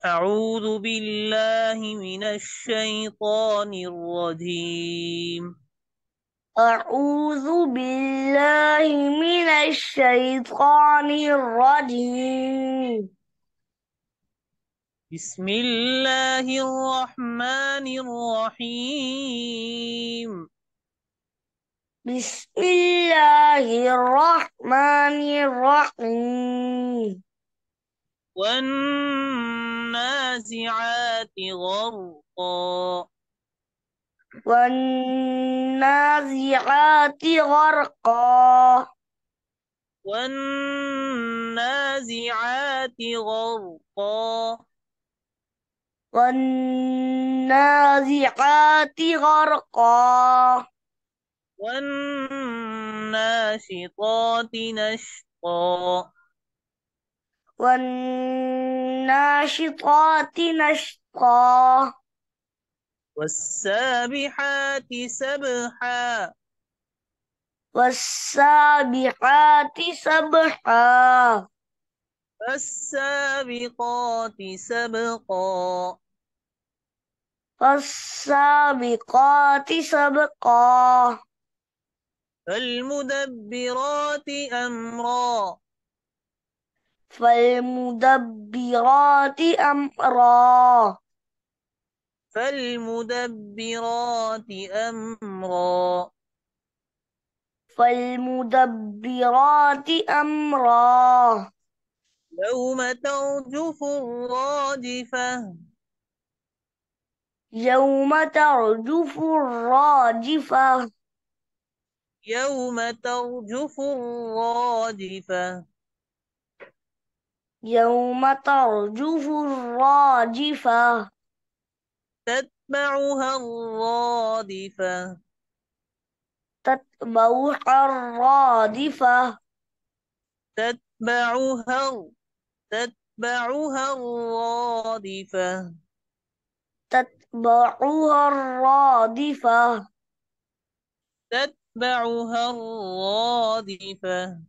أعوذ بالله من الشيطان الرجيم. أعوذ بالله من الشيطان الرجيم. بسم الله الرحمن الرحيم. بسم الله الرحمن الرحيم. والنازعات غرقا. والنازعات غرقا. والنازعات غرقا. والنازعات غرقا. والناشطات نشطا. والناشطات نشطا. والسابحات سبحا. والسابحات سبحا. فالسابقات سبقا. فالسابقات سبقا. فالمدبرات أمرا. فالمدبرات أمرا. فالمدبرات أمرا. فالمدبرات أمرا. يوم ترجف الراجفة. يوم ترجف الراجفة. يوم ترجف الراجفة. يوم ترجف الراجفة. تتبعها الرادفة. تتبعها الرادفة. تتبعها تتبعها الرادفة. تتبعها الرادفة. تتبعها الرادفة.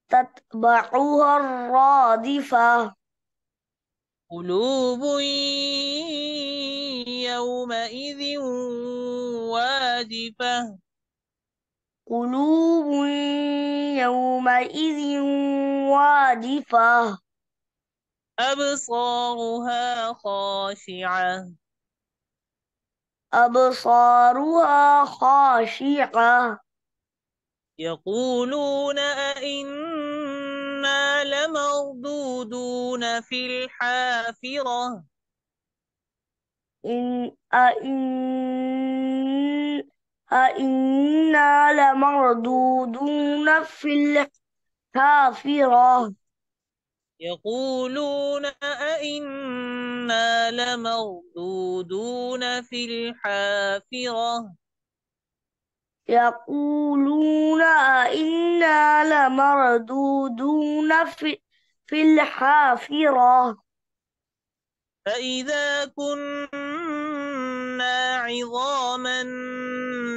تتبعها الرادفة. قلوب يومئذ واجفة. قلوب يومئذ واجفة. أبصارها خاشعة. أبصارها خاشعة. يقولون أئنا لمردودون في الحافرة. إن أئنا لمردودون في الحافرة. يقولون أئنا لمردودون في الحافرة. يقولون أئنا لمردودون في الحافرة. فإذا كنا عظاما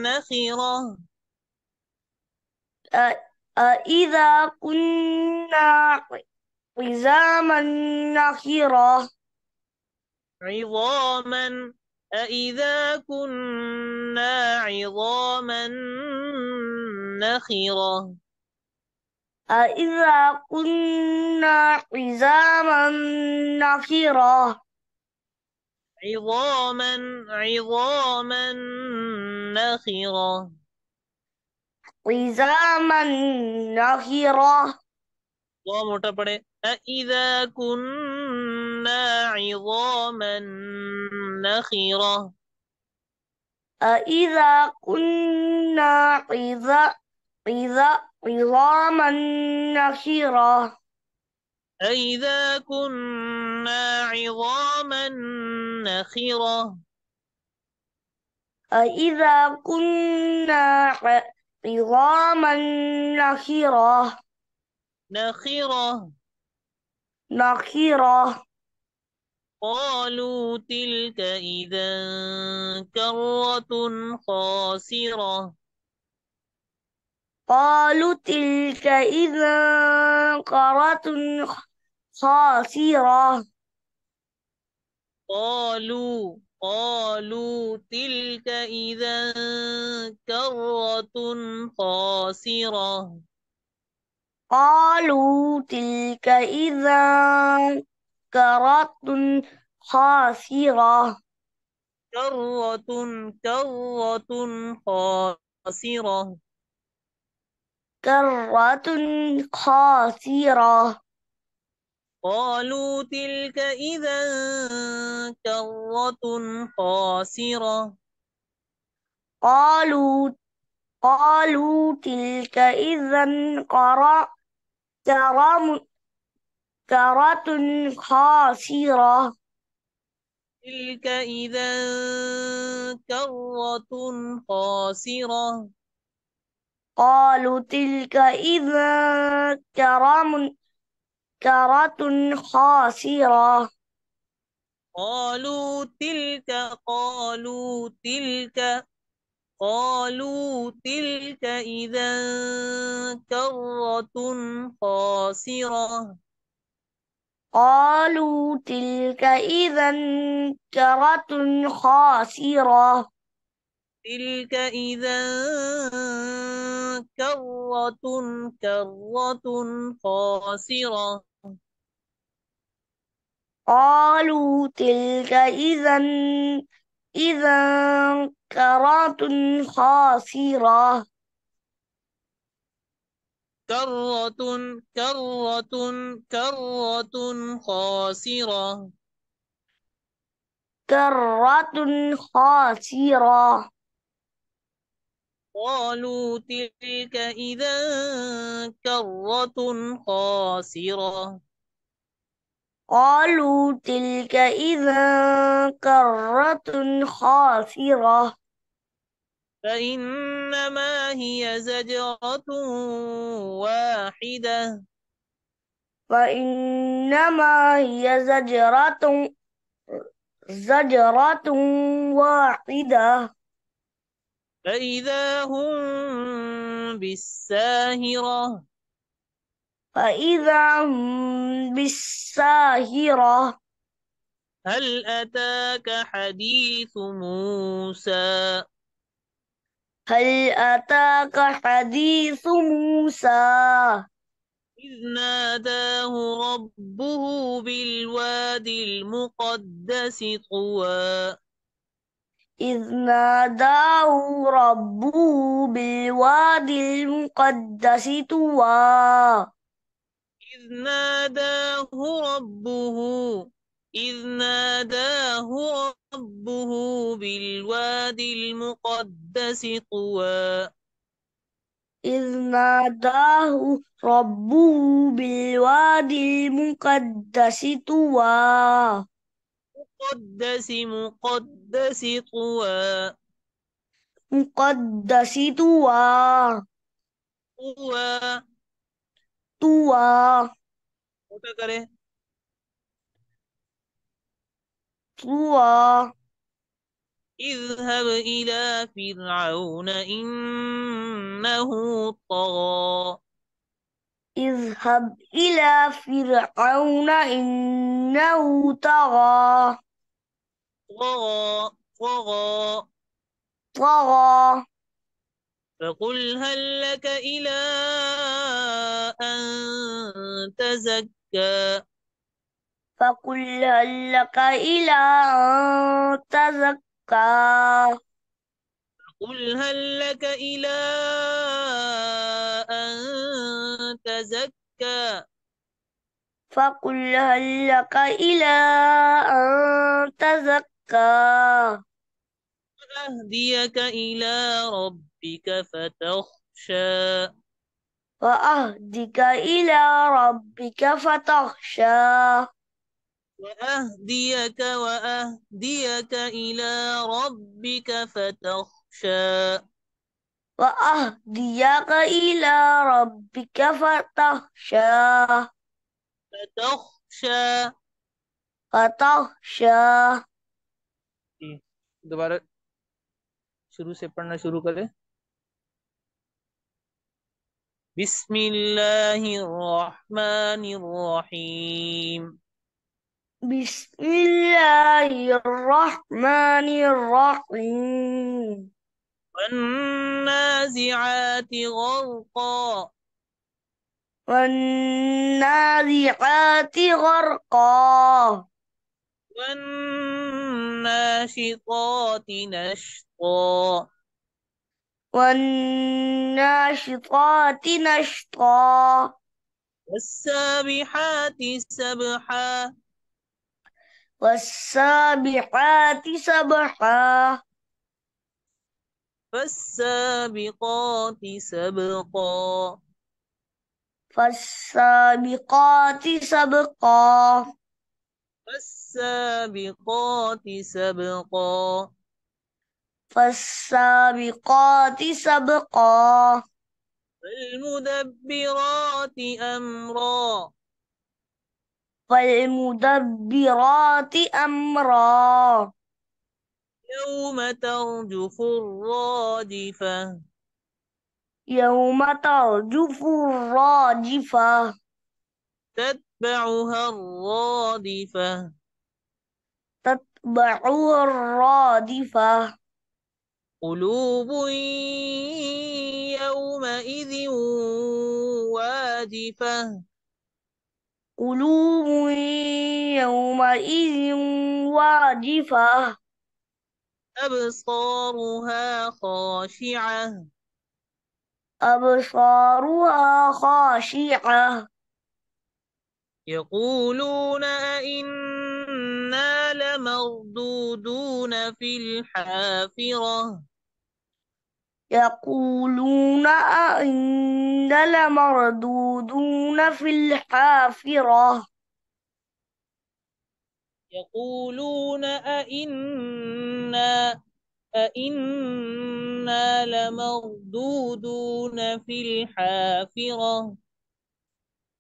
نخرة. أإذا كنا عظاما نخرة. عظاما أإذا كنا عظاما نخرة. أإذا كنا عظاما نخرة. عظاما نخرة. عظاما نخرة. मोटा पड़े أإذا كنا عظاما نخرة. أإذا كنا عظاما نخرة. أإذا كنا عظاما نخرة. أإذا كنا عظاما نخرة. نخرة. نخرة. قالوا تلك إذا كرة خاسرة. قالوا تلك إذا قرة خاسرة. قالوا تلك إذا كرة خاسرة. قالوا تلك إذا كرة خاسرة. كرة خاسرة. كرة خاسرة. قالوا تلك إذا كرة خاسرة. قالوا تلك إذا كرة خاسرة. تلك إذا كرة خاسرة. قالوا تلك إذا كرة خاسرة. قالوا تلك قالوا تلك قالوا تلك إذا كرة خاسرة. قالوا تلك إذا كرة خاسرة. تلك إذا كرة خاسرة. قالوا تلك إذا كرة خاسرة. كرة خاسرة. كرة خاسرة. قالوا تلك إذا كرة خاسرة. قالوا تلك إذا كرة خاسرة. فإنما هي زجرة واحدة. فإنما هي زجرة واحدة. فإذا هم بالساهرة. فإذا هم بالساهرة. هل أتاك حديث موسى؟ هل أتاك حديث موسى؟ إذ ناداه ربه بالوادي المقدس طوى. إذ ناداه ربه بالوادي المقدس طوى. إذ ناداه ربه إذ ناداه ربه بالوادي المقدس طوى. إذ ناداه ربه بالوادي المقدس طوى. مقدس طوى. مقدس طوى. طوى. طوى. क्या करे. طوى. اذهب إلى فرعون إنه طغى. اذهب إلى فرعون إنه طغى. طغى. طغى. طغى. فقل هل لك إلى أن تزكى. فقل هل لك إلى أن تزكى. قل هل لك إلى أن تزكى. فقل هل لك إلى أن تزكى. أهديك إلى ربك فتخشى. وأهدك إلى ربك فتخشى. وأهديك إلى ربك فتخشى. وأهديك إلى ربك فتخشى. فتخشى. فتخشى. दोबारा शुरू से पढ़ना शुरू करें. बिस्मिल्लाहिर्रहमानिर्रहीम. بسم الله الرحمن الرحيم والنازعات غرقا والنازعات غرقا والناشطات نشطا والناشطات نشطا والسابحات سبحا والسابحات سبحا فالسابقات سبقا فالسابقات سبقا فالسابقات سبقا فالسابقات سبقا فالمدبرات أمرا فالمدبرات أمرا يوم ترجف الراجفة يوم ترجف الراجفة تتبعها الرادفة تتبعها الرادفة قلوب يومئذ واجفة قلوب يومئذ واجفة أبصارها خاشعة أبصارها خاشعة يقولون أئنا لمردودون في الحافرة يقولون أئنا لمردودون في الحافرة يقولون أئنا لمردودون في الحافرة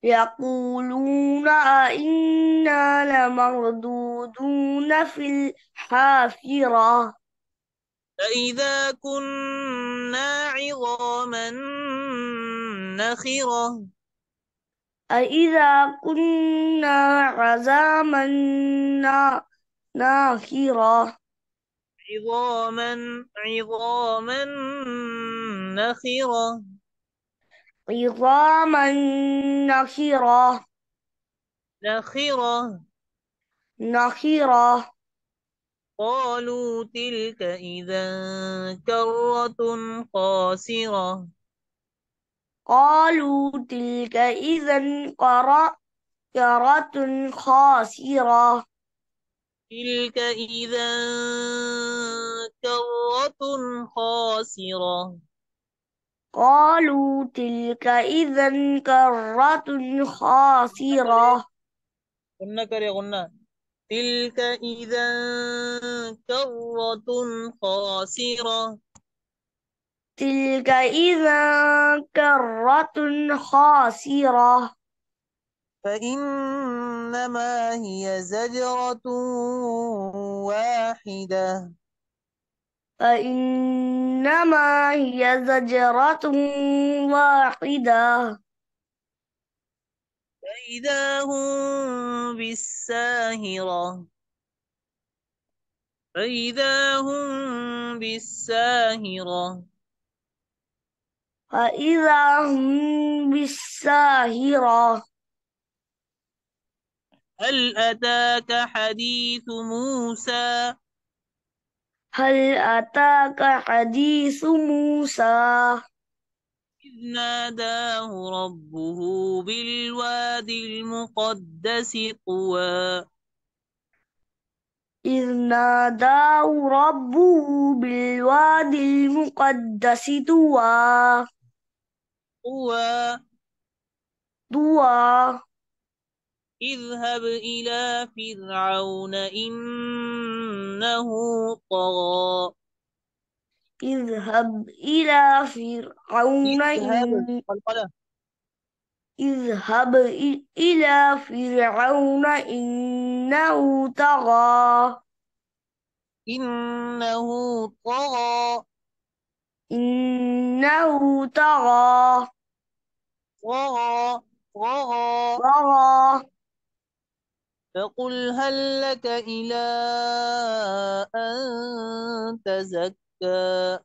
يقولون أئنا لمردودون في الحافرة أإذا كنا عظاما نخرة أإذا كنا عظاما ناخرة عظاما نخرة عظاما نخرة نخرة نخرة قالوا تلك إذا كرة خاسرة قالوا تلك إذا كرة خاسرة تلك إذا كرة خاسرة قالوا تلك إذا كرة خاسرة قلنا كري قلنا تلك إذا كرة خاسرة تلك إذا كرة خاسرة فإنما هي زجرة واحدة فإنما هي زجرة واحدة فإذا هم بالساهرة فإذا هم بالساهرة فإذا هم بالساهرة هل أتاك حديث موسى هل أتاك حديث موسى إذ ناداه ربه بالوادي المقدس طوى إذ ناداه ربه بالوادي المقدس طوى طوى طوى اذهب إلى فرعون إنه طغى اذهب إلى فرعون اذهب قلقلة إلى فرعون إنه طغى إنه طغى إنه طغى طغى طغى طغى فقل هل لك إلى أن تزكى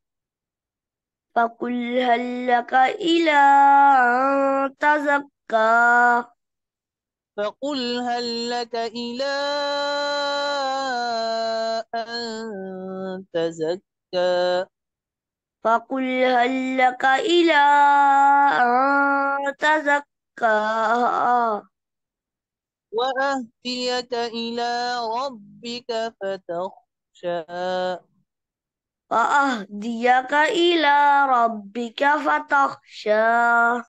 فقل هل لك إلى أن تزكى فقل هل لك إلى أن تزكى فقل هل لك إلى أن تزكى وأهديك إلى ربك فتخشى وأهديك إلى ربك فتخشى